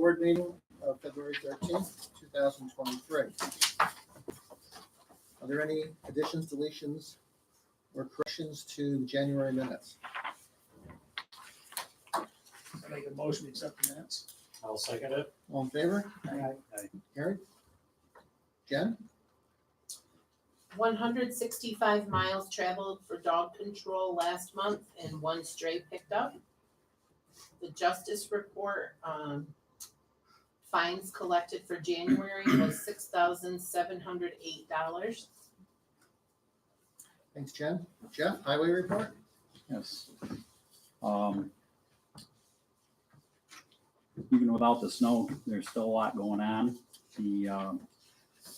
board meeting of February 13th, 2023. Are there any additions, deletions, or corrections to the January minutes? I make a motion to accept the minutes. I'll second it. All in favor? Aye. Carried. Jen? 165 miles traveled for dog control last month and 1 stray picked up. The justice report, fines collected for January was $6,708. Thanks, Jen. Jeff, highway report? Yes. Even without the snow, there's still a lot going on. The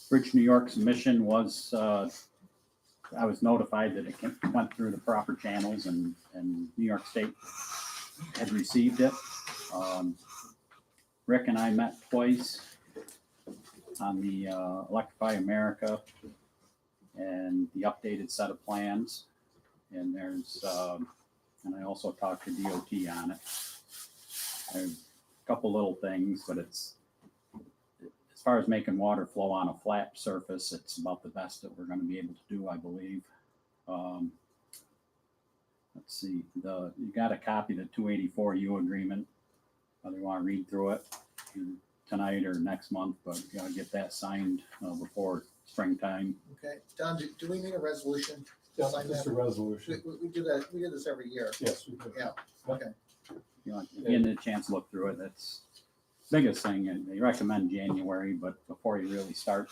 Bridge New York submission was, I was notified that it went through the proper channels and New York State had received it. Rick and I met twice on the Electrify America and the updated set of plans. And there's, and I also talked to DOT on it. There's a couple little things, but it's, as far as making water flow on a flat surface, it's about the best that we're going to be able to do, I believe. Let's see, you got a copy of the 284U agreement. Whether you want to read through it tonight or next month, but you got to get that signed before springtime. Okay. Don, do we need a resolution? Yeah, Sign just that? a resolution. We do that. We do this every year. Yes, we do. Yeah. Okay. You know, if you get a chance to look through it, that's the biggest thing. And they recommend January, but before you really start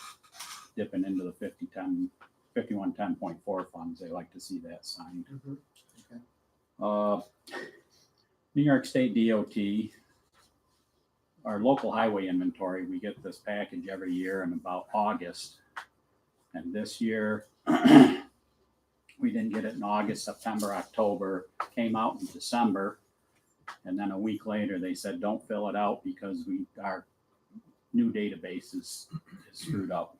dipping into the 5110.4 funds, they like to see that signed. Mm-hmm. Okay. New York State DOT, our local highway inventory, we get this package every year in about August. And this year, we didn't get it in August, September, October, came out in December. And then a week later, they said, don't fill it out because our new database is screwed up.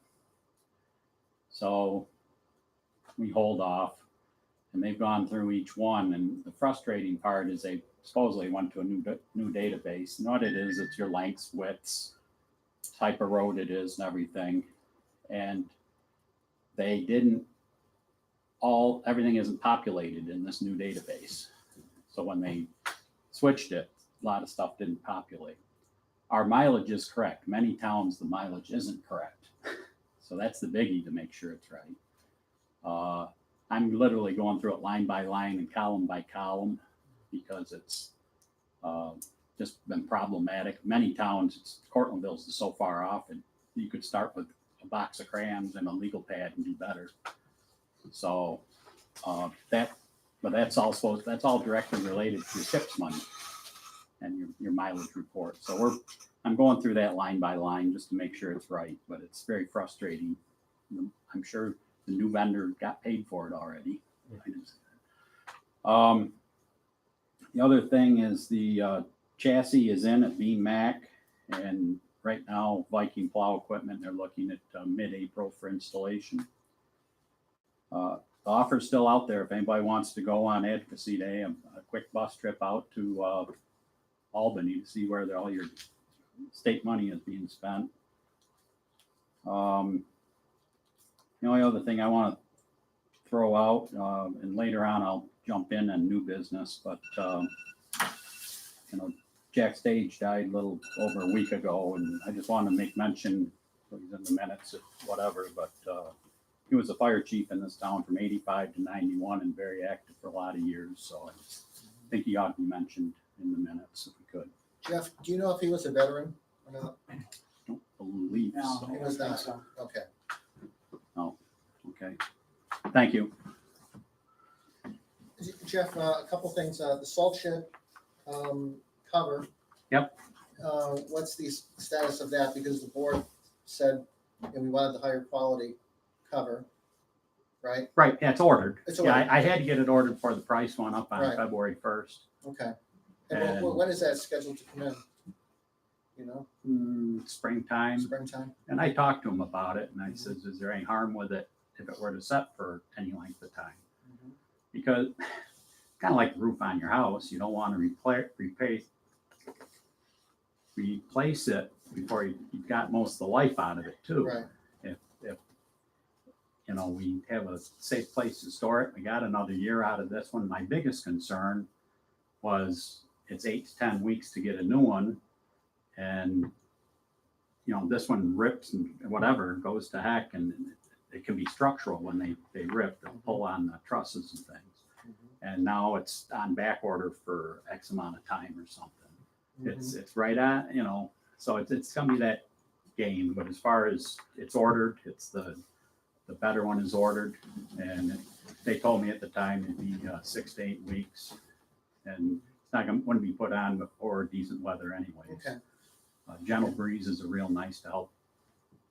So we hold off, and they've gone through each one. And the frustrating part is they supposedly went to a new database. And what it is, it's your lengths, widths, type of road it is, and everything. And they didn't everything isn't populated in this new database. So when they switched it, a lot of stuff didn't populate. Our mileage is correct. Many towns, the mileage isn't correct. So that's the biggie to make sure it's right. I'm literally going through it line by line and column by column because it's just been problematic. Many towns, Cortlandville's is so far off, and you could start with a box of crayons and a legal pad and do better. So that's all directly related to your TIPS money and your mileage report. So I'm going through that line by line just to make sure it's right, but it's very frustrating. I'm sure the new vendor got paid for it already. The other thing is the chassis is in at Beam Mac, and right now Viking Plow Equipment, they're looking at mid-April for installation. The offer's still out there if anybody wants to go on Advocacy Day, a quick bus trip out to Albany to see where all your state money is being spent. The only other thing I want to throw out, and later on I'll jump in on new business, but Jack Stage died a little over a week ago, and I just wanted to make mention, he's in the minutes, whatever, but he was a fire chief in this town from 85 to 91 and very active for a lot of years. So I think he ought to be mentioned in the minutes if we could. Jeff, do you know if he was a veteran or not? I don't believe No, so. He was not. Okay. No. Okay. Thank you. Jeff, a couple things. The salt shed cover. Yep. What's the status of that? Because the board said we wanted the higher quality cover, right? Right. Yeah, it's ordered. It's Yeah, ordered. I had to get it ordered before the price went up on Right. February 1st. Okay. And when is that scheduled to come in? You know, Springtime. springtime? And I talked to him about it, and I said, is there any harm with it if it were to set for any length of time? Mhm. Because kind of like the roof on your house, you don't want to replace replace it before you've got most of the life out of it too. Right. If you know, we have a safe place to store it, we got another year out of this one. My biggest concern was it's 8 to 10 weeks to get a new one, and you know, this one rips and whatever goes to heck, and it can be structural when they rip, they'll pull on the trusses and things. And now it's on back order for X amount of time or something. It's right at, you know, so it's gonna be that game. But as far as it's ordered, it's the better one is ordered, and they told me at the time it'd be 6 to 8 weeks, and it's not gonna wouldn't be put on before decent weather anyways. Okay. Gentle breezes are real nice to help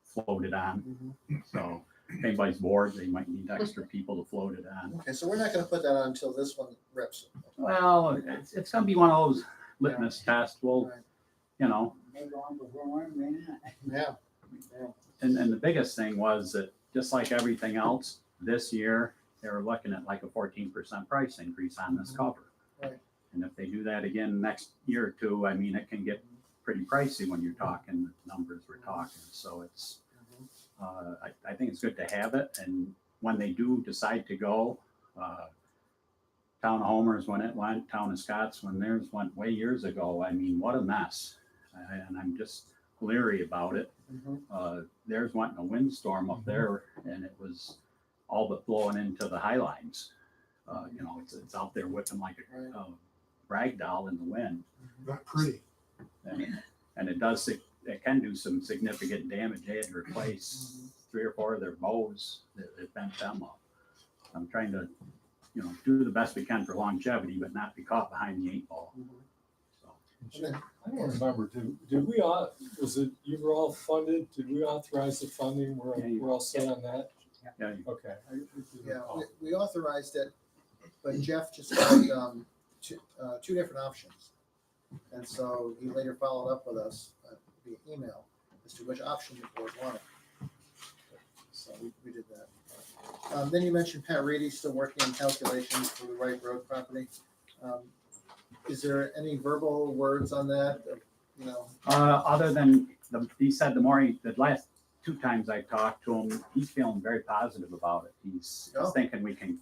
float it on. So if anybody's bored, they might need extra people to float it on. Okay, so we're not gonna put that on until this one rips. Well, it's gonna be one of those litmus tests. Well, Right. you know, May go on before, may not. Yeah, and the biggest thing was that just like everything else, this year, they were looking at like a 14% price increase on this cover. Right. And if they do that again next year or two, I mean, it can get pretty pricey when you're talking the numbers we're talking. So it's, I think it's good to have it. And when they do decide to go, Town of Homers when it went, Town of Scots when theirs went way years ago, I mean, what a mess. And I'm just leery about it. Theirs went in a windstorm up there, and it was all but blowing into the high lines. You know, it's out there whipping like a rag doll in the wind. Not pretty. And it can do some significant damage. They had to replace 3 or 4 of their bows that bent them up. I'm trying to, you know, do the best we can for longevity, but not be caught behind the 8 ball. So. I don't remember, did we all, was it, you were all funded, did we authorize the funding, we're all set on that? Yeah, Okay. yeah, we authorized it, but Jeff just got two different options. And so he later followed up with us via email as to which option the board wanted. So we did that. Then you mentioned Pat Reedy still working on calculations for the Wright Road property. Is there any verbal words on that? You know, other than he said the last 2 times I talked to him, he's feeling very positive about it. He's thinking we can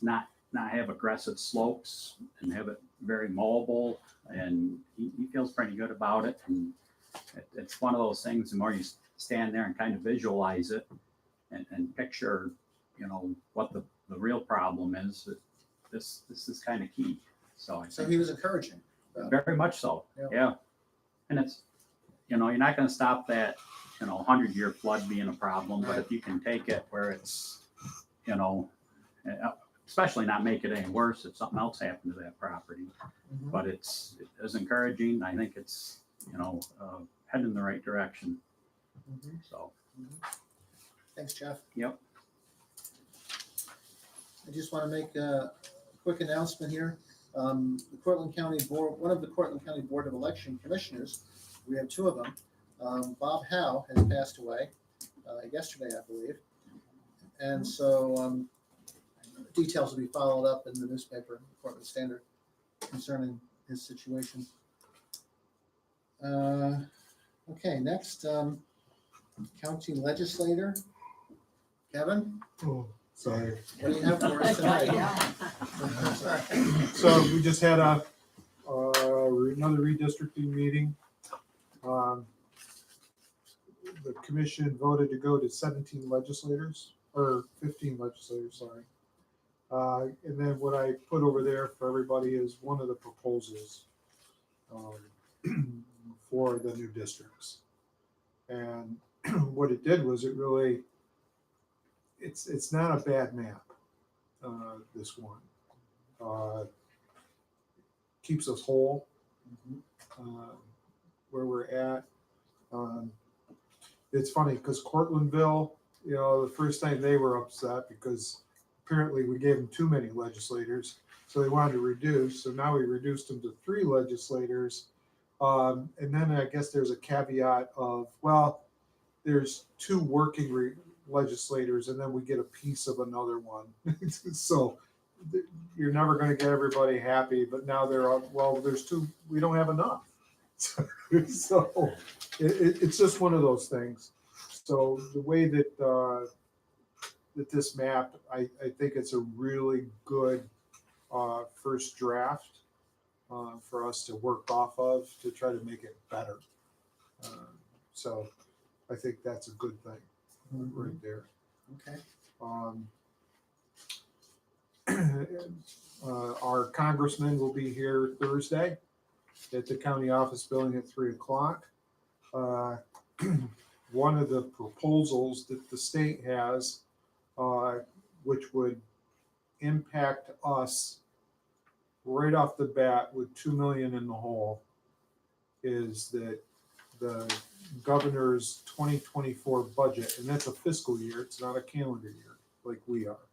not have aggressive slopes and have it very mobile, and he feels pretty good about it. And it's one of those things, the more you stand there and kind of visualize it and picture, you know, what the real problem is, this is kind of key. So he was encouraging. very much so. Yeah. Yeah. And it's, you know, you're not going to stop that, you know, 100-year flood being a problem, but if you can take it where it's, you know, especially not make it any worse if something else happened to that property. But it is encouraging. I think it's, you know, heading in the right direction. So. Thanks, Jeff. Yep. I just want to make a quick announcement here. The Cortland County Board, one of the Cortland County Board of Election Commissioners, we have 2 of them. Bob Howe has passed away yesterday, I believe. And so details will be followed up in the newspaper, Portland Standard, concerning his situation. Okay, next, county legislator. Kevin, Oh, sorry. what do you have for us tonight? So we just had another redistricting meeting. The commission voted to go to 17 legislators, or 15 legislators, sorry. And then what I put over there for everybody is one of the proposals for the new districts. And what it did was it really, it's not a bad map, this one. Keeps us whole, where we're at. It's funny because Cortlandville, you know, the first time they were upset because apparently we gave them too many legislators, so they wanted to reduce. So now we reduced them to 3 legislators. And then I guess there's a caveat of, well, there's 2 working legislators, and then we get a piece of another one. So you're never going to get everybody happy. But now well, there's 2. We don't have enough. So it's just one of those things. So the way that, that this map, I think it's a really good, first draft, for us to work off of to try to make it better. So I think that's a good thing right there. Okay. Our congressman will be here Thursday at the county office building at 3:00. One of the proposals that the state has, which would impact us right off the bat with 2 million in the hole, is that the governor's 2024 budget, and that's a fiscal year, it's not a calendar year like we are.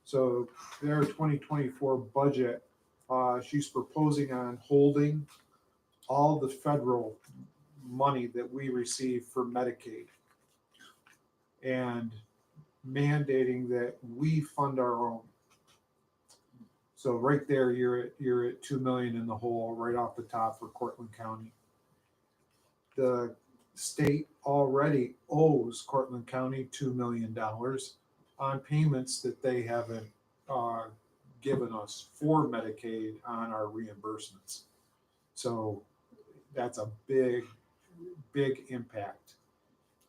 So their 2024 budget, she's proposing on holding all the federal money that we receive for Medicaid and mandating that we fund our own. So right there, you're at 2 million in the hole right off the top for Cortland County. The state already owes Cortland County $2 million on payments that they haven't given us for Medicaid on our reimbursements. So that's a big, big impact.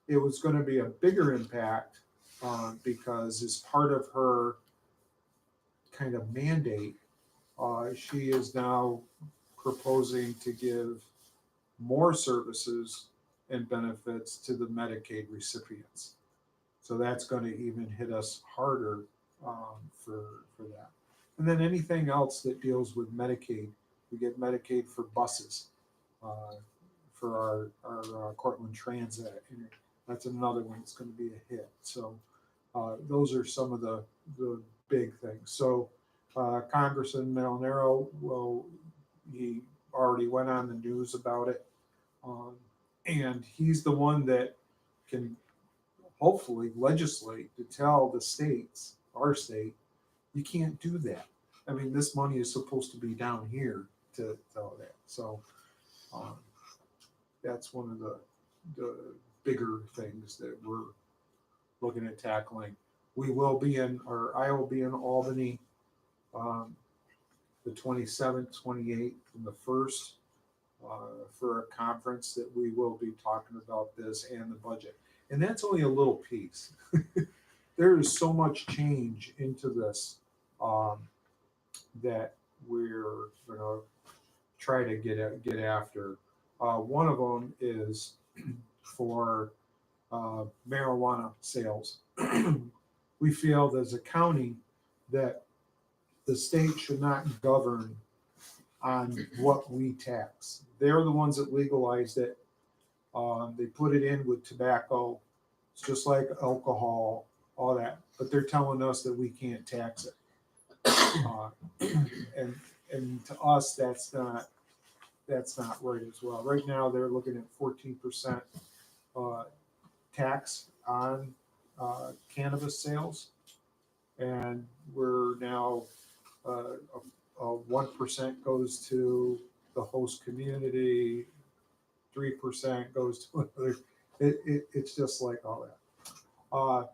It was going to be a bigger impact because as part of her kind of mandate, she is now proposing to give more services and benefits to the Medicaid recipients. So that's going to even hit us harder for that. And then anything else that deals with Medicaid, we get Medicaid for buses, for our Cortland Transit. And that's another one that's going to be a hit. So those are some of the big things. So Congressman Malinero, well, he already went on the news about it. And he's the one that can hopefully legislate to tell the states, our state, you can't do that. I mean, this money is supposed to be down here to tell that. So that's one of the bigger things that we're looking at tackling. We will be in, or I will be in Albany the 27th, 28th, and the 1st for a conference that we will be talking about this and the budget. And that's only a little piece. There is so much change into this that we're going to try to get after. One of them is for marijuana sales. We feel as a county that the state should not govern on what we tax. They're the ones that legalized it. They put it in with tobacco. It's just like alcohol, all that. But they're telling us that we can't tax it. And to us, that's not right as well. Right now, they're looking at 14% tax on cannabis sales, and we're now 1% goes to the host community, 3% goes to another. It's just like all that.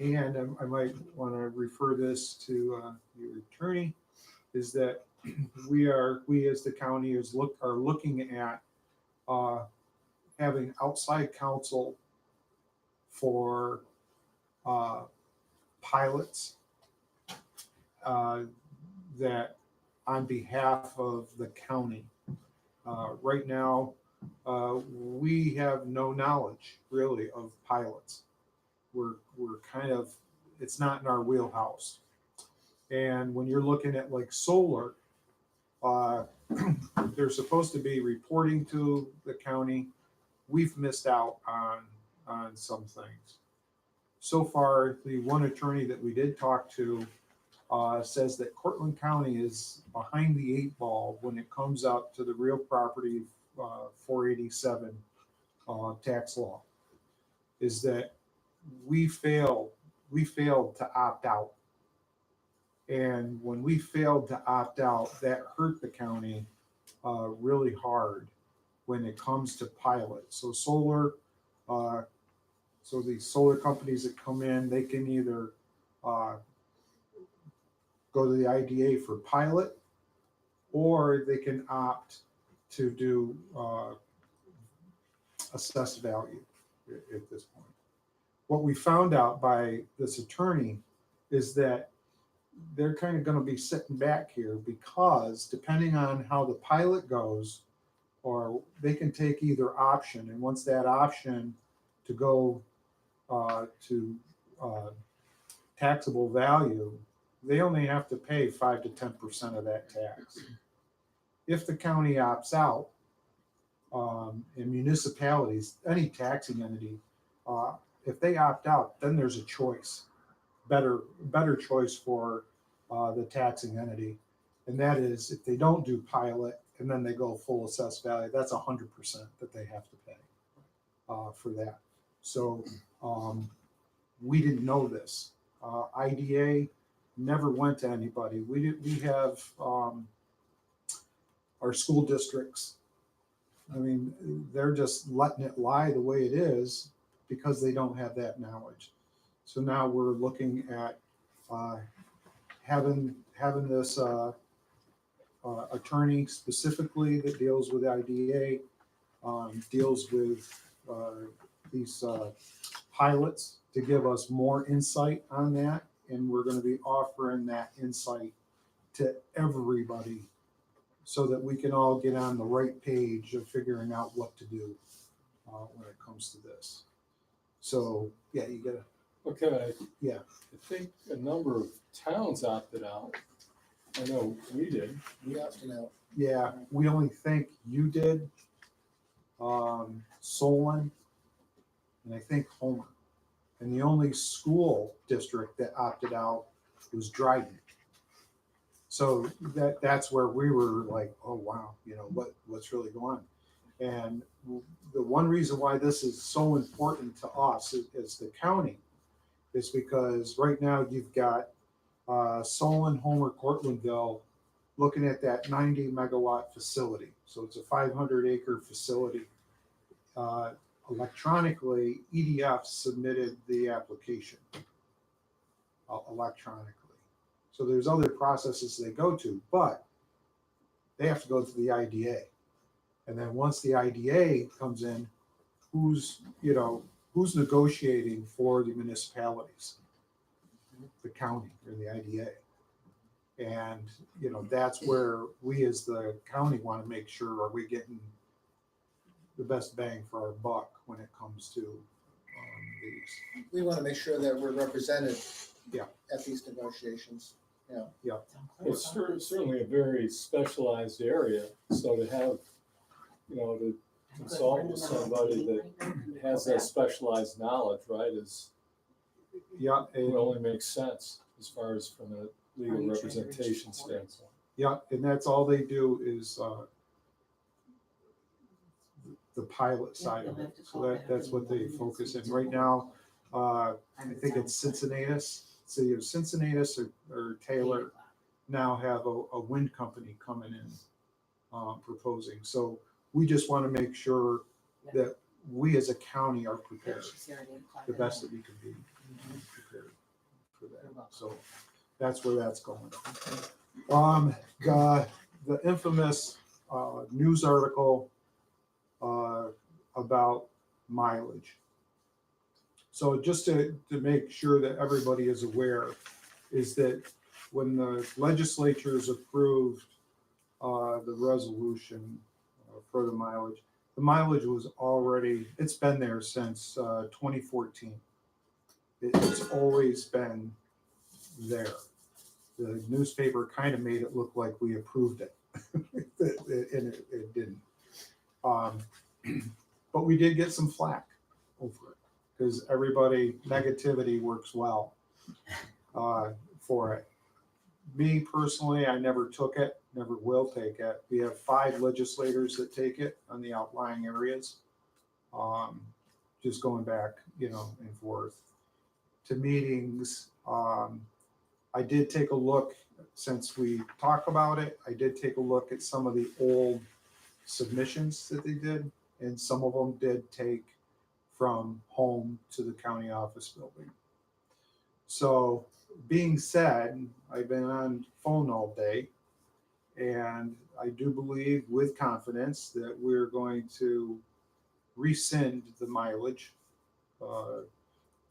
And I might want to refer this to your attorney, is that we as the county are looking at having outside counsel for pilots that on behalf of the county. Right now, we have no knowledge really of pilots. We're kind of, it's not in our wheelhouse. And when you're looking at like solar, they're supposed to be reporting to the county. We've missed out on some things. So far, the one attorney that we did talk to says that Cortland County is behind the 8 ball when it comes up to the real property 487 tax law. Is that we failed to opt out. And when we failed to opt out, that hurt the county really hard. when it comes to pilot. So solar, so these solar companies that come in, they can either go to the IDA for pilot, or they can opt to do assessed value at this point. What we found out by this attorney is that they're kind of going to be sitting back here because depending on how the pilot goes, or they can take either option, and once that option to go to taxable value, they only have to pay 5 to 10% of that tax. If the county opts out, in municipalities, any taxing entity, if they opt out, then there's a choice, better choice for the taxing entity, and that is if they don't do pilot and then they go full assessed value, that's 100% that they have to pay for that. So we didn't know this. IDA never went to anybody. We have our school districts. I mean, they're just letting it lie the way it is because they don't have that knowledge. So now we're looking at having this attorney specifically that deals with IDA, deals with these pilots to give us more insight on that. And we're going to be offering that insight to everybody so that we can all get on the right page of figuring out what to do when it comes to this. So, yeah, you gotta. Okay. Yeah. I think a number of towns opted out. I know we did. We opted out. Yeah, we only think you did, Solon, and I think Homer. And the only school district that opted out was Dryden. So that's where we were like, oh wow, what's really going on? And the one reason why this is so important to us as the county is because right now you've got Solon, Homer, Cortlandville looking at that 90 megawatt facility. So it's a 500-acre facility. Electronically, EDF submitted the application electronically. So there's other processes they go to, but they have to go to the IDA. And then once the IDA comes in, who's negotiating for the municipalities? The county or the IDA. And, that's where we as the county want to make sure, are we getting the best bang for our buck when it comes to these. We want to make sure that we're represented. Yeah. At these negotiations. It's certainly a very specialized area. So to have, to consult with somebody that has that specialized knowledge, right, Yeah. it only makes sense as far as from a legal representation standpoint. Yeah, and that's all they do is the pilot side of it. So that's what they focus in right now. I think it's Cincinnatus, city of Cincinnatus or Taylor now have a wind company coming in proposing. So we just want to make sure that we as a county are prepared the best that we can be prepared for that. So that's where that's going. The infamous news article about mileage. So just to make sure that everybody is aware, is that when the legislatures approved the resolution for the mileage was already, it's been there since 2014. It's always been there. The newspaper kind of made it look like we approved it, and it didn't. But we did get some flack over it because negativity works well for it. Me personally, I never took it, never will take it. We have 5 legislators that take it on the outlying areas. Just going back, and forth to meetings. I did take a look, since we talk about it, I did take a look at some of the old submissions that they did, and some of them did take from home to the county office building. So, being said, I've been on phone all day, and I do believe with confidence that we're going to rescind the mileage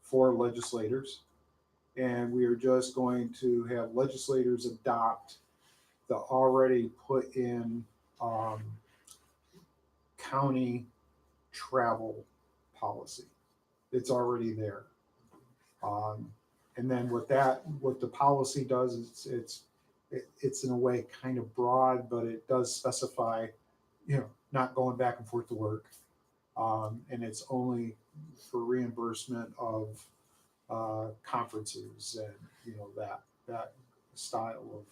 for legislators. And we are just going to have legislators adopt the already put in county travel policy. It's already there. And then what the policy does is it's in a way kind of broad, but it does specify, not going back and forth to work. And it's only for reimbursement of conferences and, that style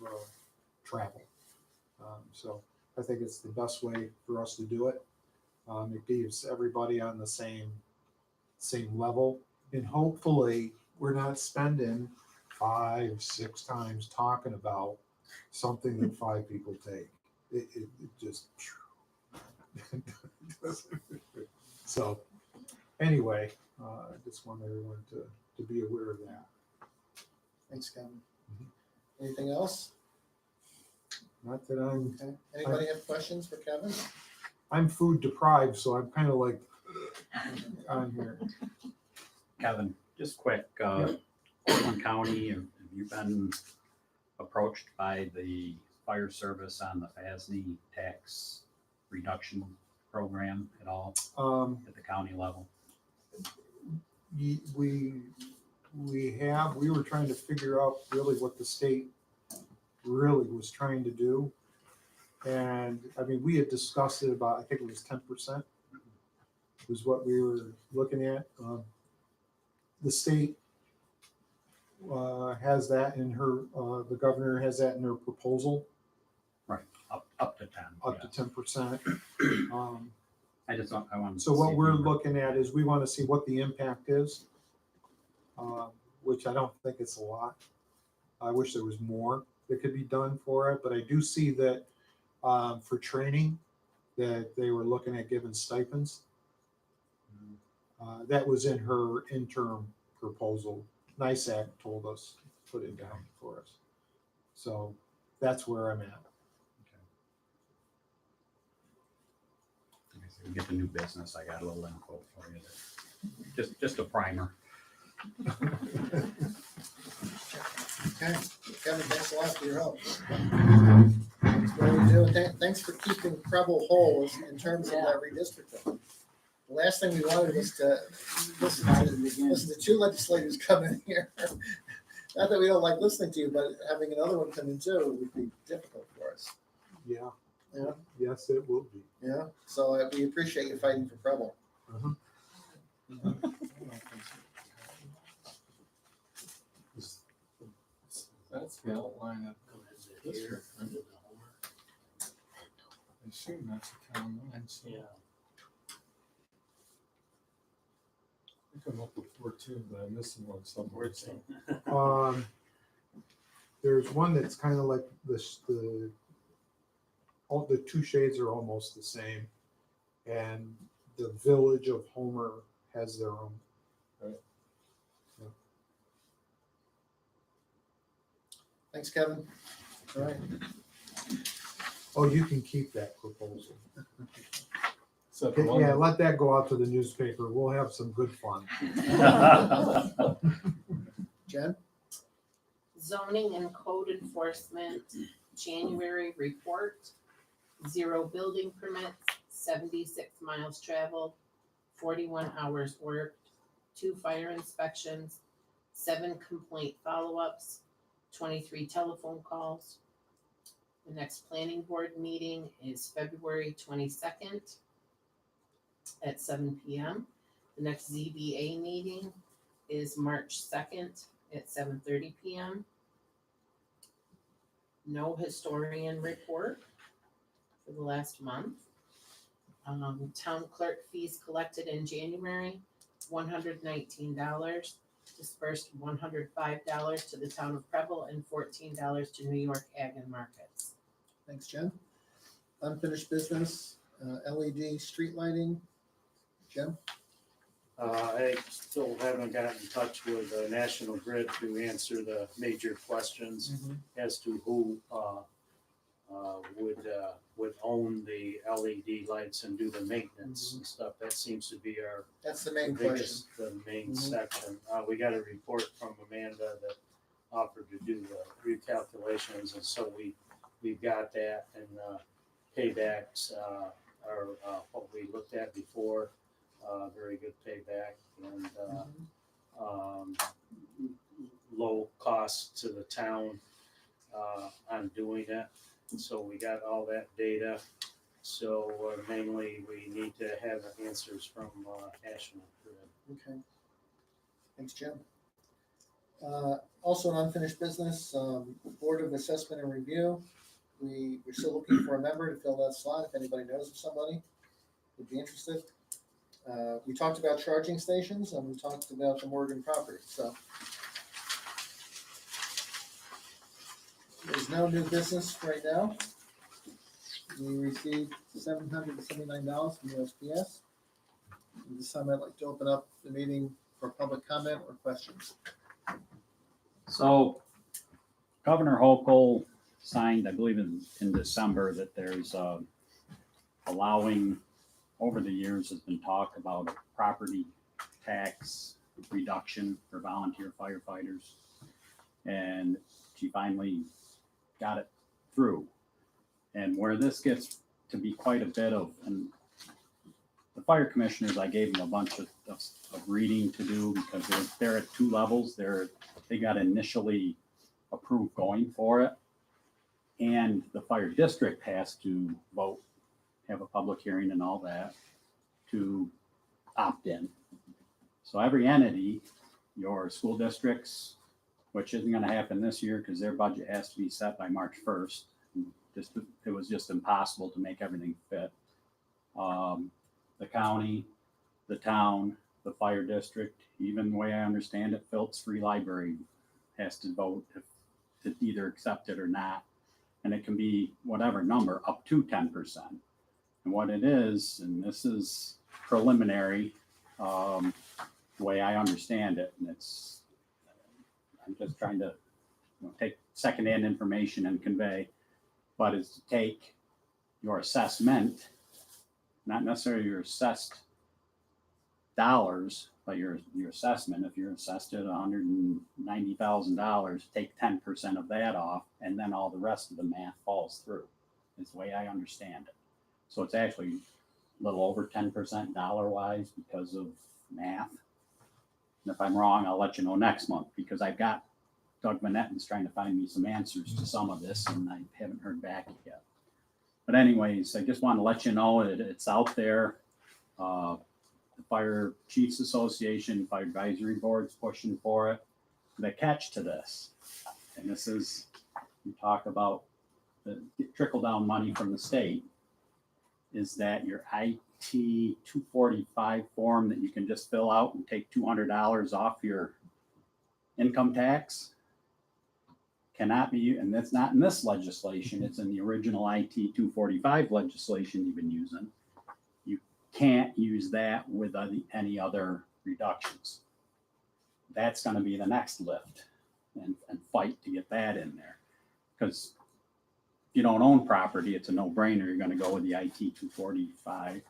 of travel. So I think it's the best way for us to do it. It keeps everybody on the same level, and hopefully we're not spending 5-6 times talking about something that 5 people take. It just so anyway, I just want everyone to be aware of that. Thanks, Kevin. Anything else? Not that I'm Okay. Anybody have questions for Kevin? food deprived, so I'm kind of like on here. Kevin, just quick, Portland County, have you been approached by the fire service on the FASNY tax reduction program at all at the county level? We were trying to figure out really what the state really was trying to do. And I mean, we had discussed it about, I think it was 10% was what we were looking at. The state has that in her, the governor has that in her proposal. Right, up to 10. Up yes. to 10%. I want. So what we're looking at is we want to see what the impact is, which I don't think it's a lot. I wish there was more that could be done for it, but I do see that for training that they were looking at giving stipends. That was in her interim proposal. NISAC told us, put it down for us. So that's where I'm at. We get the new business. I got a little info for you. Just a primer. Okay, Kevin, thanks a lot for your help. That's what we do. Thanks for keeping Preble whole in terms of that redistricting. The last thing we wanted was to listen to 2 legislators come in here. Not that we don't like listening to you, but having another one come in too would be difficult for us. Yeah. Yeah. Yes, it will be. Yeah, so we appreciate you fighting for Preble. That's the outline of the district. I assume that's a town line, so. Yeah. I come up with 14, but I'm missing one somewhere. So. There's one that's kind of like all the 2 shades are almost the same, and the village of Homer has their own. Right. Yeah. Thanks, Kevin. All right. Oh, you can keep that proposal. So the one Yeah, let that go out to the newspaper. We'll have some good fun. Jen? Zoning and code enforcement, January report, 0 building permits, 76 miles traveled, 41 hours worked, 2 fire inspections, 7 complaint follow-ups, 23 telephone calls. The next planning board meeting is February 22nd at 7 p.m. The next ZBA meeting is March 2nd at 7:30 p.m. No historian report for the last month. Town clerk fees collected in January, $119, dispersed $105 to the town of Preble and $14 to New York Ag and Markets. Thanks, Jen. Unfinished business, LED street lighting. Jim? I still haven't gotten in touch with National Grid to answer the major questions as to who would own the LED lights and do the maintenance and stuff. That seems to be our That's the main question. the main section. We got a report from Amanda that offered to do the recalculations, and so we've got that, and paybacks are what we looked at before. Very good payback, and low cost to the town on doing it. So we got all that data. So mainly we need to have answers from National Grid. Okay. Thanks, Jim. Also an unfinished business, Board of Assessment and Review. We're still looking for a member to fill that slot. If anybody knows of somebody who'd be interested. We talked about charging stations and we talked about the Morgan property, so. There's no new business right now. We received $779 from USPS. And this time I'd like to open up the meeting for public comment or questions. So Governor Hochul signed, I believe in December, that there's allowing, over the years has been talk about a property tax reduction for volunteer firefighters. And she finally got it through. And where this gets to be quite a bit of, and the fire commissioners, I gave them a bunch of reading to do because they're at two levels. They got initially approved going for it. And the fire district has to vote, have a public hearing and all that to opt in. So every entity, your school districts, which isn't going to happen this year because their budget has to be set by March 1st. It was just impossible to make everything fit. The county, the town, the fire district, even the way I understand it, Phillips Free Library has to vote to either accept it or not. And it can be whatever number, up to 10%. And what it is, and this is preliminary, the way I understand it, and I'm just trying to take secondhand information and convey, but it's to take your assessment, not necessarily your assessed dollars, but your assessment. If you're assessed at $190,000, take 10% of that off, and then all the rest of the math falls through. Is the way I understand it. So it's actually a little over 10% dollar-wise because of math. And if I'm wrong, I'll let you know next month, because I've got Doug Manetton's trying to find me some answers to some of this, and I haven't heard back yet. But anyways, I just want to let you know that it's out there. The Fire Chiefs Association, Fire Advisory Board's pushing for it. The catch to this, and this is, you talk about the trickle-down money from the state, is that your IT 245 form that you can just fill out and take $200 off your income tax cannot be, and that's not in this legislation, it's in the original IT 245 legislation you've been using. You can't use that with any other reductions. That's going to be the next lift and fight to get that in there. Because if you don't own property, it's a no-brainer. You're going to go with the IT 245.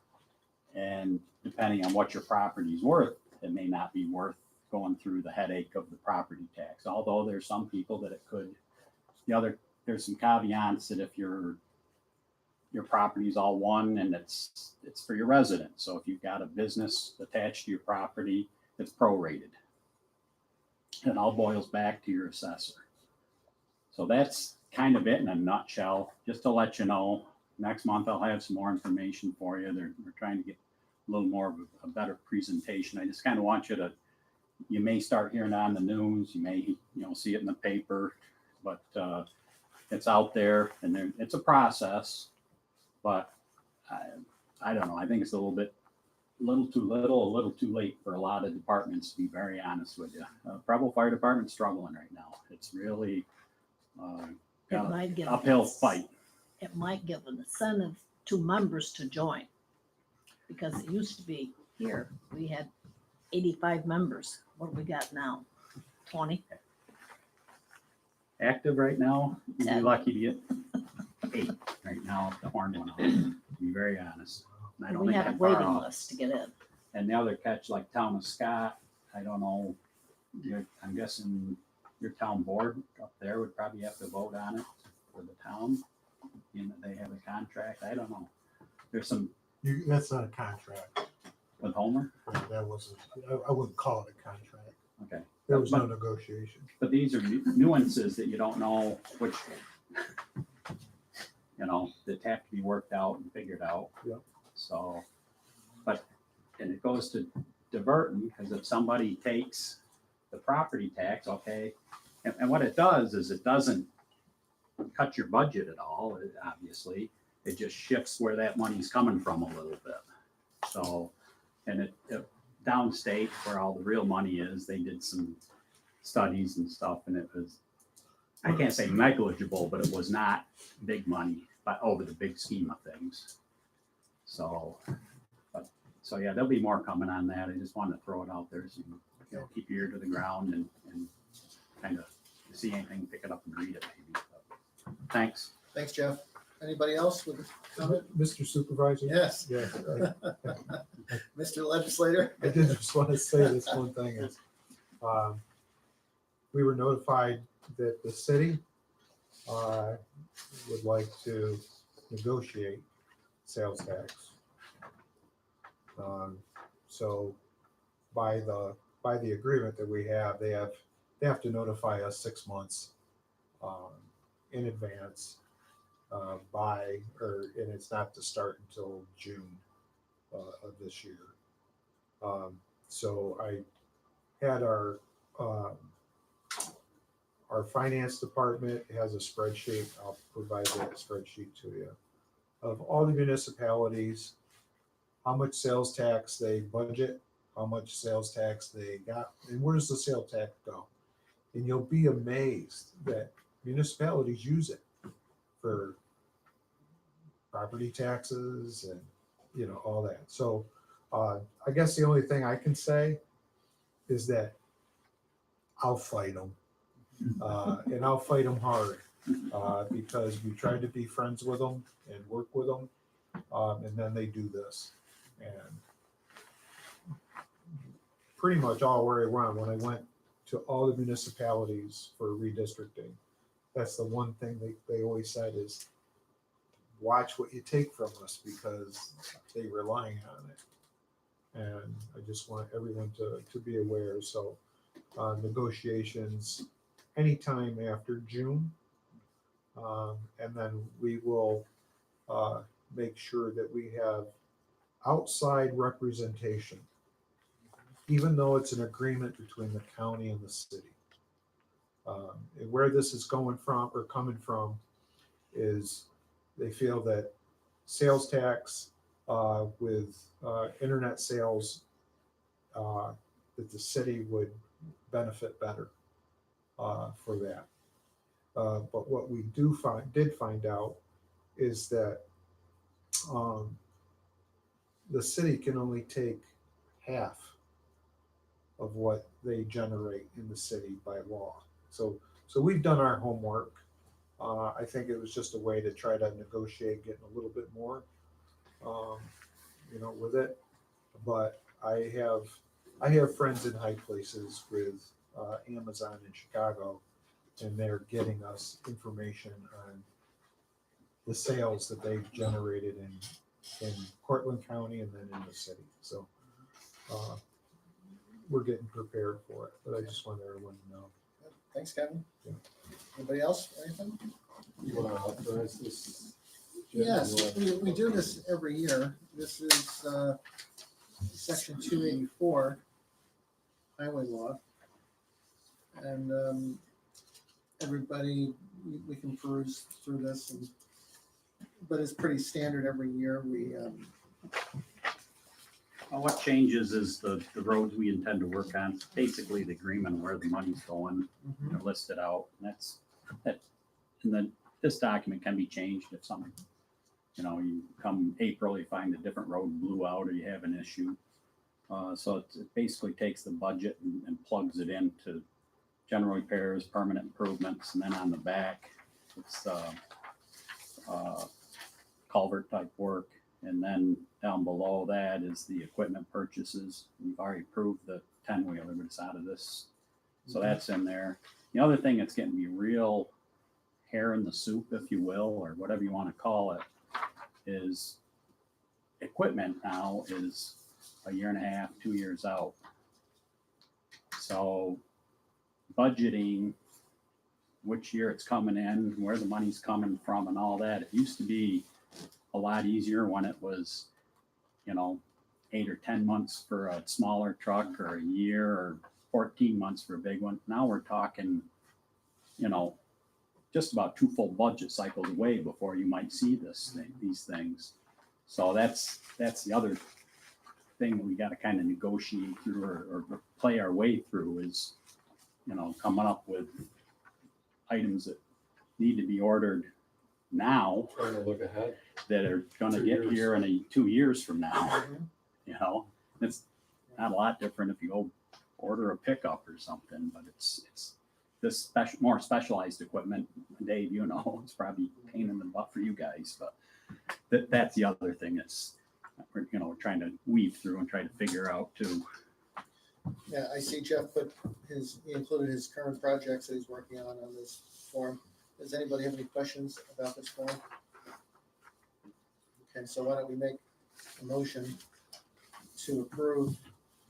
And depending on what your property is worth, it may not be worth going through the headache of the property tax. Although there's some people that it could. There's some caveats that if your property is all one and it's for your residents. So if you've got a business attached to your property, it's prorated. It all boils back to your assessor. So that's kind of it in a nutshell. Just to let you know, next month I'll have some more information for you. We're trying to get a little more of a better presentation. I just kind of want you to, you may start hearing it on the news, you may see it in the paper, but it's out there, and it's a process. But I don't know. I think it's a little too little, a little too late for a lot of departments, to be very honest with you. Preble Fire Department's struggling right now. It's really got an uphill fight. it might give an incentive to members to join. Because it used to be here, we had 85 members. What do we got now? 20? Active right now, you'd be 10. lucky to get 8 right now if the horn went out, to be very honest. And I don't We think had a I'm far waiting off. list to get in. And the other catch, like Town of Scott, I don't know, I'm guessing your town board up there would probably have to vote on it for the town. You know, they have a contract, I don't know. There's some That's not a contract. with Homer, That wasn't, I wouldn't call it a contract. okay. There was no But- negotiation. But these are nuances that you don't know which, that have to be worked out and figured out. Yep. So, and it goes to diverting, because if somebody takes the property tax, okay, and what it does is it doesn't cut your budget at all, obviously. It just shifts where that money's coming from a little bit. So, and it downstate where all the real money is, they did some studies and stuff, and it was, I can't say negligible, but it was not big money, but over the big scheme of things. So, yeah, there'll be more coming on that. I just wanted to throw it out there, so you keep your ear to the ground and kind of see anything, pick it up and read it maybe. But thanks. Thanks, Jeff. Anybody else with a comment? Mr. Supervisor? Yes. Yeah, Mr. Legislator? I did just want to say this one thing is, we were notified that the city would like to negotiate sales tax. So by the agreement that we have, they have to notify us 6 months in advance and it's not to start until June of this year. So I had our finance department has a spreadsheet. I'll provide that spreadsheet to you of all the municipalities, how much sales tax they budget, how much sales tax they got, and where does the sales tax go? And you'll be amazed that municipalities use it for property taxes and, all that. So I guess the only thing I can say is that I'll fight them. And I'll fight them hard because we tried to be friends with them and work with them. And then they do this. And pretty much all where I went, when I went to all the municipalities for redistricting, that's the one thing they always said is, watch what you take from us because they relying on it. And I just want everyone to be aware. So negotiations anytime after June. And then we will make sure that we have outside representation, even though it's an agreement between the county and the city. And where this is coming from is they feel that sales tax with internet sales, that the city would benefit better for that. But what we did find out is that the city can only take half of what they generate in the city by law. So we've done our homework. I think it was just a way to try to negotiate getting a little bit more, with it. But I have friends in high places with Amazon in Chicago, and they're getting us information on the sales that they've generated in Cortland County and then in the city. So we're getting prepared for it, but I just want everyone to know. Thanks, Kevin. Yeah. Anybody else, anything? You want to authorize this? Yes, we do this every year. This is section 284, highway law. And everybody, we can peruse through this, but it's pretty standard every year. What changes is the roads we intend to work on. It's basically the agreement where the money's going, they're listed out. And that's that. And then this document can be changed if something, you come April, you find a different road blew out or you have an issue. So it basically takes the budget and plugs it into general repairs, permanent improvements, and then on the back, it's culvert type work. And then down below that is the equipment purchases. We've already approved the 10-wheeler, but it's out of this. So that's in there. The other thing that's getting me real hair in the soup, if you will, or whatever you want to call it, is equipment now is a year and a half, 2 years out. So budgeting which year it's coming in, where the money's coming from and all that, it used to be a lot easier when it was, 8 or 10 months for a smaller truck or a year or 14 months for a big one. Now we're talking, just about 2 full budget cycles away before you might see these things. So that's the other thing that we got to kind of negotiate through or play our way through is, coming up with items that need to be ordered now Trying to look ahead. that are going to 2 get years. here in 2 years from now. Mhm. It's not a lot different if you go order a pickup or something, but it's this more specialized equipment. Dave, it's probably a pain in the butt for you guys, but that's the other thing that's we're trying to weave through and try to figure out too. Yeah, I see Jeff he included his current projects that he's working on this form. Does anybody have any questions about this form? Okay, so why don't we make a motion to approve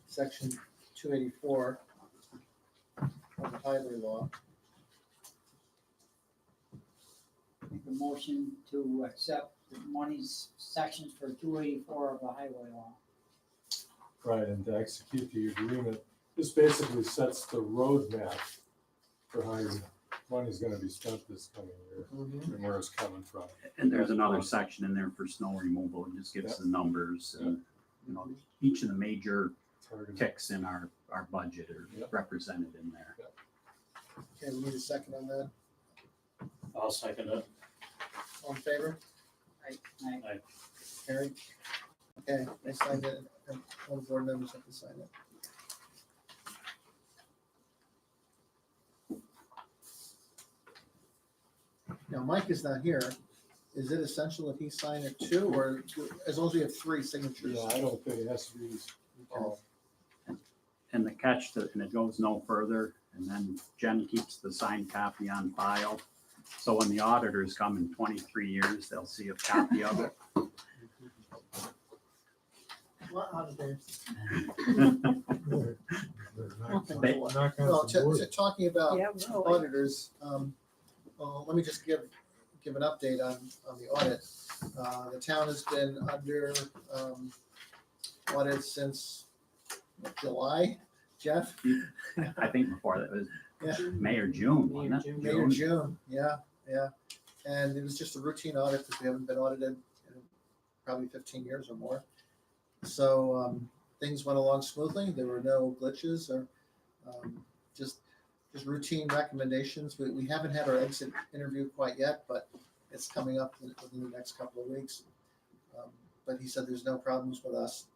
section 284 of the highway law. Make a motion to accept the monies sections for 284 of the highway law. Right, and to execute the agreement, this basically sets the roadmap for how your money's gonna be spent this coming year and where it's coming from. And there's another section in there for snow removal. It just gives the numbers and, each of the major Target. ticks in our budget are Yep. represented in there. Okay, we need a second on that. I'll second it. All in favor? I Carried. Okay, I signed it, and all board members have to sign it. Now, Mike is not here. Is it essential that he sign it too, or as long as we have 3 signatures? Yeah, I don't think it has to be all. And the catch and it goes no further, and then Jen keeps the signed copy on file. So when the auditors come in 23 years, they'll see a copy of it. What auditors? They're not gonna Well, support it. talking about Yeah, really. auditors, well, let me just give an update on the audit. The town has been under audit since July, Jeff? I think before that was Yeah. May or June, wasn't it? May or June, yeah. And it was just a routine audit because we haven't been audited in probably 15 years or more. So things went along smoothly. There were no glitches or just routine recommendations. We haven't had our exit interview quite yet, but it's coming up within the next couple of weeks. But he said there's no problems with us.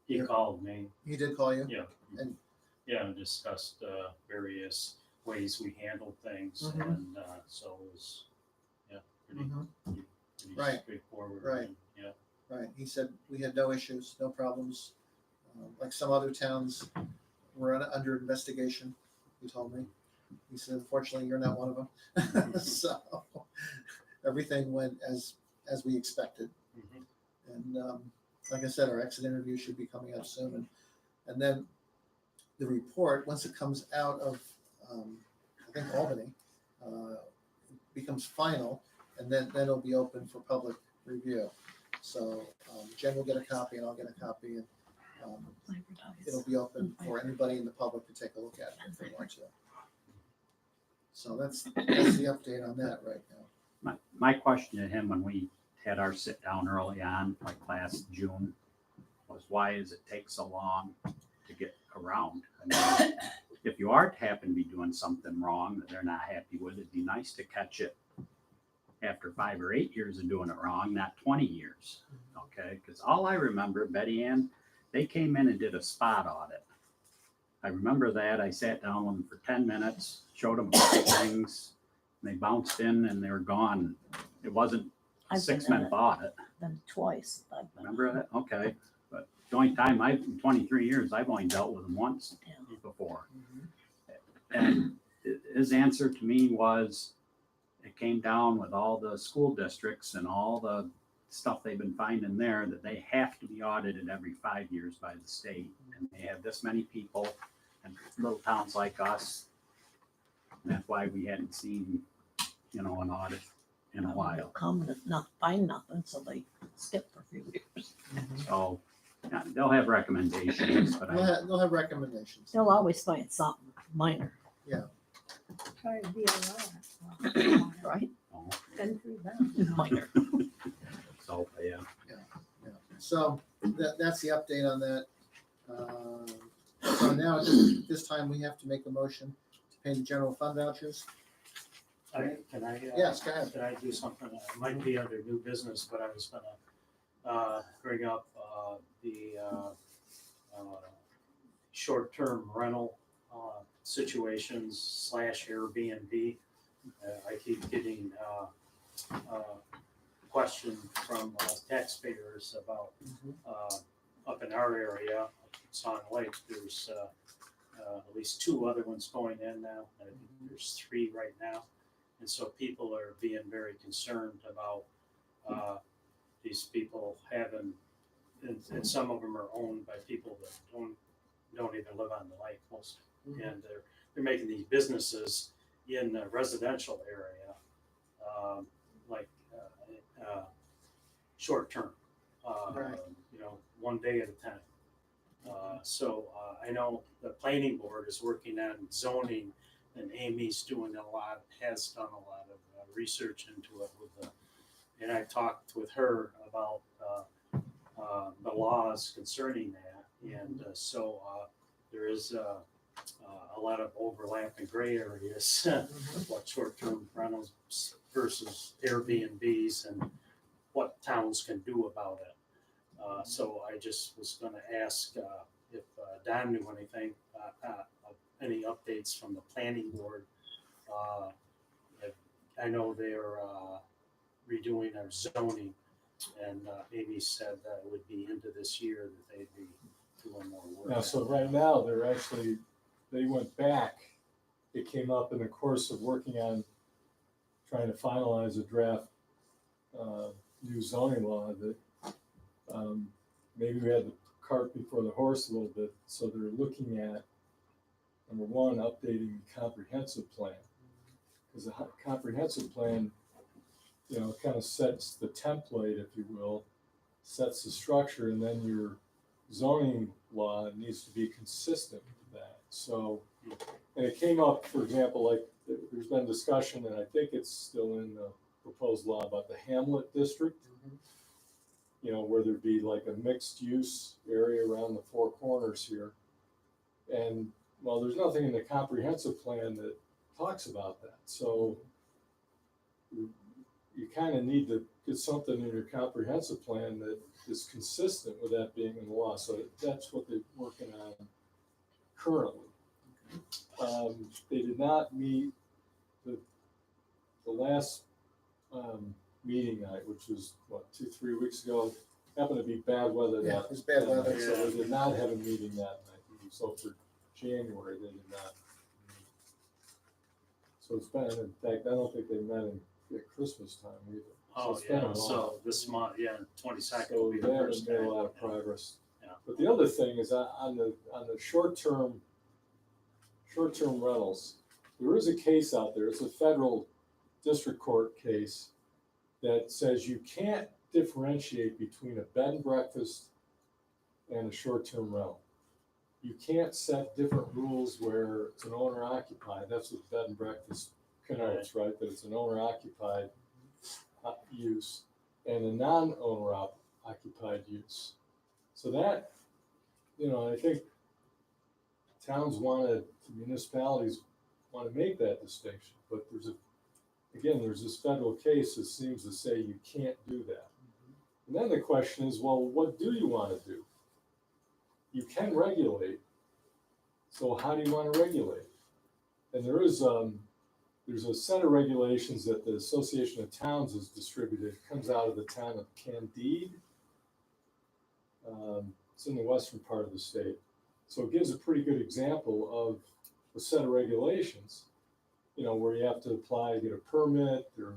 He called me, He did call you? yeah. And- And discussed various ways we handled things, Mhm. and so it was, pretty Right. straightforward. Right. and, Yeah. Right, he said we had no issues, no problems. Like some other towns were under investigation, he told me. He said, unfortunately, you're not one of them. So everything went as we expected. Mhm. And like I said, our exit interview should be coming up soon. And then the report, once it comes out of, I think Albany, becomes final, and then it'll be open for public review. So Jen will get a copy and I'll get a copy, and it'll be open for anybody in the public to take a look at it if they want to. So that's the update on that right now. My question to him when we had our sit down early on, like last June, was why does it take so long to get around? I mean, if you are to happen to be doing something wrong that they're not happy with, it'd be nice to catch it after 5 or 8 years of doing it wrong, not 20 years. Okay, because all I remember, Betty Ann, they came in and did a spot audit. I remember that. I sat down with them for 10 minutes, showed them a couple things. And they bounced in and they were gone. It wasn't a I've been in 6-month it. audit. Then twice. I've been- Remember that? Okay. But the only time in 23 years, I've only dealt with them once Yeah. before. And his answer to me was, it came down with all the school districts and all the stuff they've been finding there, that they have to be audited every 5 years by the state. And they have this many people, and little towns like us. And that's why we hadn't seen, an audit in a They'll while. come to not find nothing, so they skip for a few years. So yeah, they'll have recommendations, but They'll have recommendations. They'll always find something minor, Try to be around. right? Been through that. Minor. So, yeah. Yeah. So that's the update on that. So now, this time, we have to make a motion to pay the general fund vouchers. Can I? Yes, go ahead. Can I do something? It might be under new business, but I was gonna bring up the short-term rental situations / Airbnb. I keep getting question from taxpayers about up in our area, Song Lake, there's at least 2 other ones going in now. I think there's 3 right now. And so people are being very concerned about these people having, and some of them are owned by people that don't even live on the lake most. And they're making these businesses in the residential area, like short term, Right. 1 day at a time. So I know the planning board is working on zoning, and Amy's has done a lot of research into it and I talked with her about the laws concerning that, and so there is a lot of overlap in gray areas with what short-term rentals versus Airbnbs and what towns can do about it. So I just was gonna ask if Don knew anything, any updates from the planning board. I know they're redoing our zoning, and Amy said that it would be into this year that they'd be doing more work. Yeah, so right now, they went back. It came up in the course of working on trying to finalize a draft new zoning law that maybe we had the cart before the horse a little bit. So they're looking at, number one, updating the comprehensive plan. Because the comprehensive plan, kind of sets the template, if you will, sets the structure, and then your zoning law needs to be consistent with that. So, and it came up, for example, like there's been discussion, and I think it's still in the proposed law about the Hamlet district, where there'd be like a mixed use area around the 4 corners here. And well, there's nothing in the comprehensive plan that talks about that. So you kind of need to get something in your comprehensive plan that is consistent with that being in the law. So that's what they're working on currently. They did not meet the last meeting night, which was 2-3 weeks ago. Happened to be bad weather. Yeah, it was bad weather. night, so they did not have a meeting that night. So for January, they did not. So it's been, in fact, I don't think they met at Christmas time either. So it's been a while. So this month, 22nd will So be they the haven't first made day. a lot of progress. Yeah. But the other thing is on the short-term rentals, there is a case out there. It's a federal district court case that says you can't differentiate between a bed and breakfast and a short-term rental. You can't set different rules where it's an owner occupied. That's what bed and breakfast connotes, right? That it's an owner occupied use and a non-owner occupied use. So that, I think municipalities want to make that distinction, but there's a again, there's this federal case that seems to say you can't do that. And then the question is, well, what do you want to do? You can regulate, so how do you want to regulate? And there's a set of regulations that the Association of Towns has distributed. It comes out of the town of Candide. It's in the western part of the state. So it gives a pretty good example of a set of regulations, where you have to apply, get a permit, or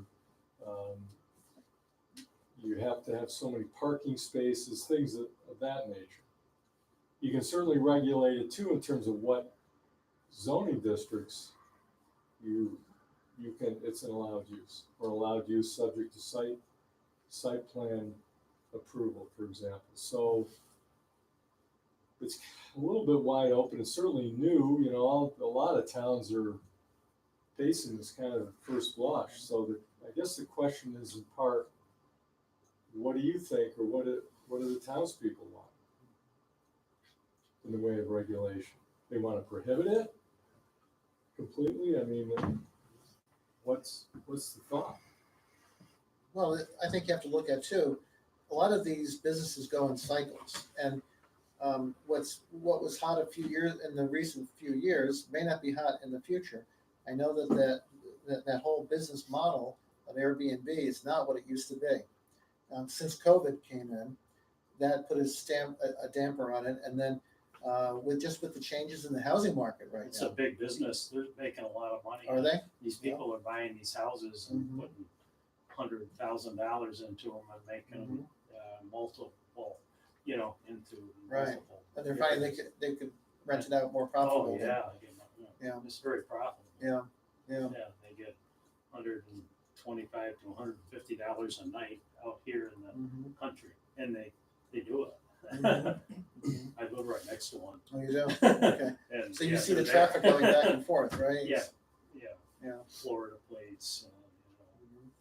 you have to have so many parking spaces, things of that nature. You can certainly regulate it too in terms of what zoning districts it's an allowed use, or allowed use subject to site plan approval, for example. So it's a little bit wide open. It's certainly new. A lot of towns are facing this kind of first blush. So I guess the question is, in part, what do you think, or what do the townspeople want in the way of regulation? They want to prohibit it completely? I mean, what's the thought? Well, I think you have to look at too, a lot of these businesses go in cycles, and what was hot in the recent few years may not be hot in the future. I know that whole business model of Airbnb is not what it used to be. Since COVID came in, that put a damper on it, and then with the changes in the housing market right It's now. a big business. They're making a lot of money. Are they? These people are buying these houses and Mhm. putting $100,000 into them and making them multiple, into Right. multiple. And they're finding they could rent it out more Oh, profitably. yeah. Yeah. It's very profitable. Yeah. Yeah, they get $125 to $150 a night out here in the Mhm. country, and they do it. Mhm. I live right next to one. Oh, you do? Okay. And, So you yeah, see the they're there. traffic going back and forth, right? Yeah. Yeah. Florida plates,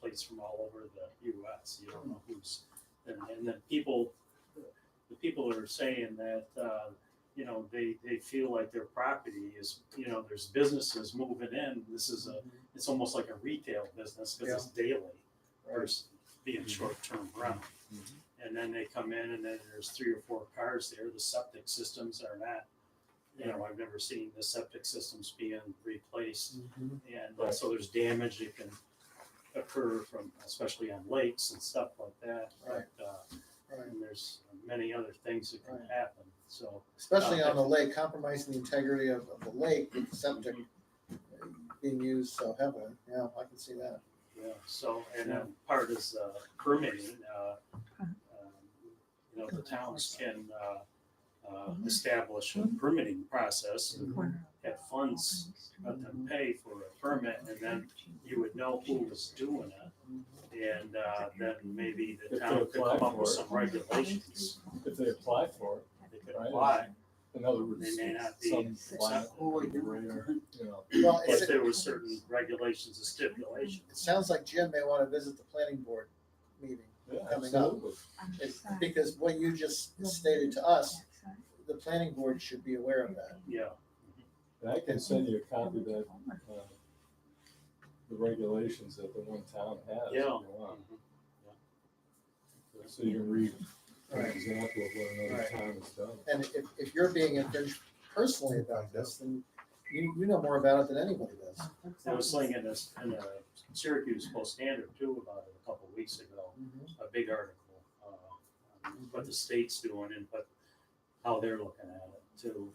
plates from all over the U.S. You don't know who's, and then the people are saying that, they feel like their property is, there's businesses moving in. This is it's almost like a retail business because it's daily versus being short-term rental. And then they come in and then there's 3 or 4 cars there. The septic systems are not, I've never seen the septic systems being replaced. Mhm. And so there's damage that can occur from, especially on lakes and stuff like that. Right. But, and there's many other things that can happen. So Especially on the lake, compromising the integrity of the lake with the septic being used so heavily. Yeah, I can see that. yeah. So and then part is permitting. The towns can establish a permitting process and have funds let them pay for a permit, and then you would know who was doing it, and then maybe the If they town could come apply up with for it. some regulations. If they apply for it, They could Right. apply. in other words, They may not be some fly accepted. over the radar, Well, If there were certain regulations and stipulations. it sounds like Jim may want to visit the planning board meeting Yeah, coming up. absolutely. Because what you just stated to us, the planning board should be aware of that. Yeah. And I can send you a copy of that, the regulations that the one town has, if you Yeah. want. So you can read an Right. example of what another Right. town has done. And if you're being infringed personally about this, then you know more about it than anybody does. I was saying in a Syracuse Post Standard too about it a couple of weeks ago, a big article, what the state's doing and how they're looking at it too.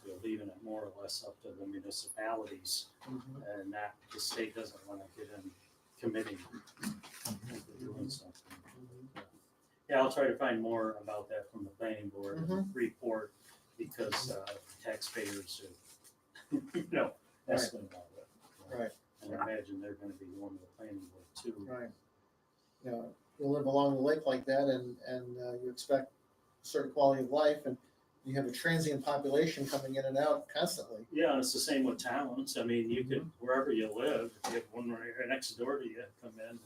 They're leaving it more or less up to the municipalities, and that the state doesn't want to get in committing into doing something. Yeah, I'll try to find more about that from the planning board report, because taxpayers are, asking about it. Right. And I imagine they're gonna be going to the planning board too. Right. You know, you live along the lake like that and you expect a certain quality of life, and you have a transient population coming in and out constantly. Yeah, and it's the same with towns. I mean, you could, wherever you live, if you have one right next door to you, come in,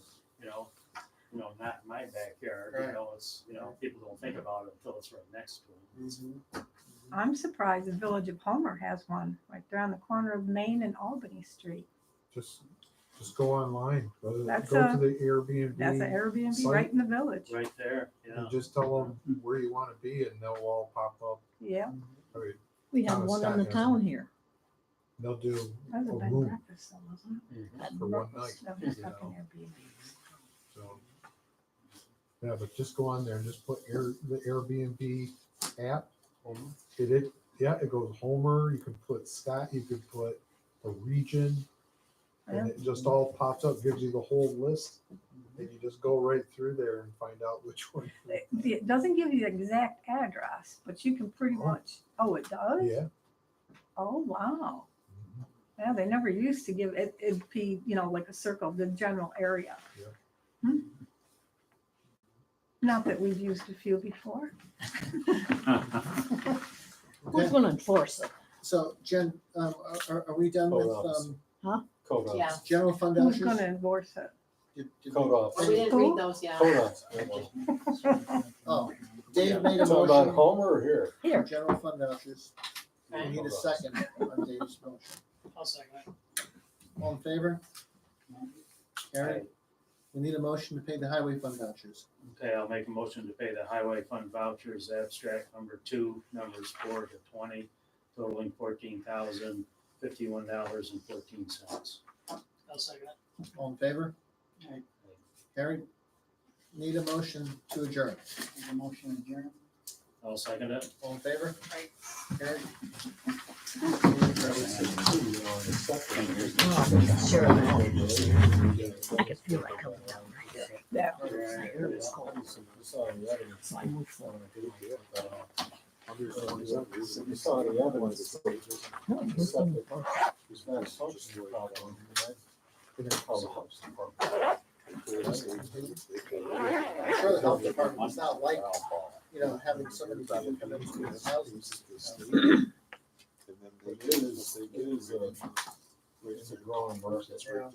not in my backyard, Right. it's, people don't think about it until it's right next to them. I'm surprised the Village of Homer has one right there on the corner of Main and Albany Street. Just Just go online, go to That's the a- Airbnb. That's an Airbnb Site. right in the village. Right there, yeah. And just tell them where you wanna be and they'll all pop up. Yeah, I mean, We have Town of one in Scott the has town one. here. they'll do that was a a bed and room breakfast though, wasn't Mhm. for one night, it? That was you fucking know, Airbnb. so. Yeah, but just go on there and just put the Airbnb app. It goes Homer, you can put Scott, you could put the region. And it just all pops up, gives you the whole list. And you just go right through there and find out which one. It doesn't give you the exact address, but you can pretty Oh. much, oh, it does? Yeah. Oh, wow. Yeah, they never used to give it, it'd be, like a circle, the general area. Yeah. Hmm. Not that we've used a few before. Who's gonna enforce it? So Jen, are we done with, Code office. Code Yeah. office. general fund Who's vouchers? gonna enforce it? Did Code we- Oh, we office. didn't read those yet. Code office. Oh, Dave made a Talking about motion Homer or here? for Here, general fund vouchers. We Okay. need a second on Dave's motion. I'll second it. All in favor? Carried. We need a motion to pay the highway fund vouchers. Okay, I'll make a motion to pay the highway fund vouchers, abstract number 2, numbers 4 to 20, totaling $14,051.14. I'll second it. All in favor? Aye. Carried. Need a motion to adjourn. Make a motion to adjourn. I'll second it. All in favor? Right. Carried. sure. I could feel like coming down right there. Yeah. My ear was cold, so I moved forward. You saw the evidence. No, it was in the book. It's not a social problem, right? They're gonna call the house department. I'm sure the health department's not like, having so many people come into the houses. It is, it's a growing market. Yeah.